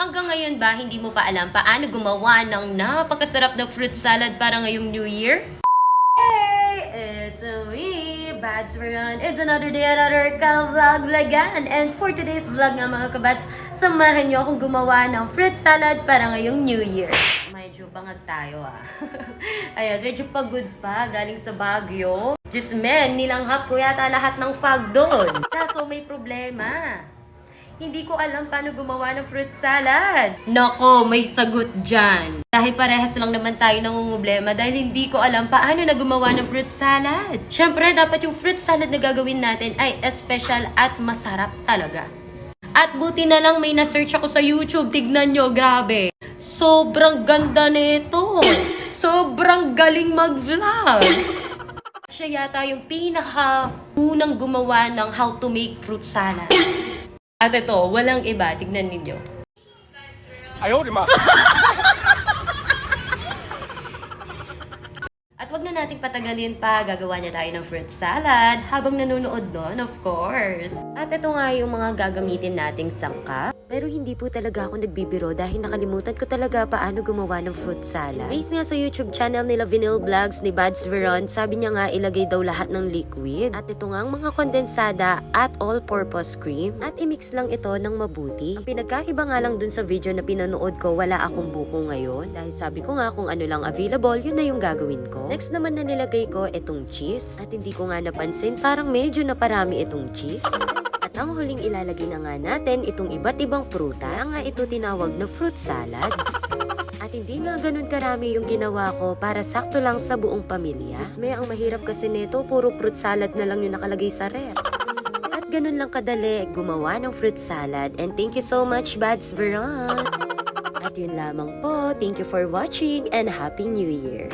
Hanggang ngayon ba, hindi mo pa alam paano gumawa ng napakasarap na fruit salad para ngayong New Year? Hey, it's me, Bats Veron. It's another day, another ka-vlog vlogan. And for today's vlog nga mga kabats, samahan nyo akong gumawa ng fruit salad para ngayong New Year. Medyo bangag tayo Ayan, medyo pagod pa, galing sa Baguio. Just men, nilanghap ko yata lahat ng fog doon. Kaso may problema. Hindi ko alam paano gumawa ng fruit salad. Nako, may sagot dyan. Dahil parehas lang naman tayo nangungumblema dahil hindi ko alam paano na gumawa ng fruit salad. Siyempre, dapat yung fruit salad na gagawin natin ay espesyal at masarap talaga. At buti na lang may na-search ako sa YouTube. Tignan nyo, grabe. Sobrang ganda nito. Sobrang galing mag-vlog. Siya yata yung pinaka-unang gumawa ng how to make fruit salad. At ito, walang iba. Tignan ninyo. Ayaw, di ma. At wag na nating patagalin pa, gagawa niya tayo ng fruit salad habang nanonood nun, of course. At ito nga yung mga gagamitin nating sangkap. Pero hindi po talaga ako nagbibiro dahil nakalimutan ko talaga paano gumawa ng fruit salad. Based nga sa YouTube channel nila Vinyl Vlogs ni Bads Veron, sabi niya nga ilagay daw lahat ng liquid. At ito nga ang mga kondensada at all-purpose cream. At imix lang ito ng mabuti. Ang pinagkaiba nga lang dun sa video na pinanood ko, wala akong buko ngayon. Dahil sabi ko nga kung ano lang available, yun na yung gagawin ko. Next naman na nilagay ko itong cheese. At hindi ko nga napansin, parang medyo naparami itong cheese. At ang huling ilalagay na nga natin itong iba't ibang prutas. Kaya nga ito tinawag na fruit salad. At hindi nga ganun karami yung ginawa ko para sakto lang sa buong pamilya. May ang mahirap kasi nito, puro fruit salad na lang yung nakalagay sa ref. At ganun lang kadali gumawa ng fruit salad. And thank you so much, Bads Veron. At yun lamang po. Thank you for watching and Happy New Year.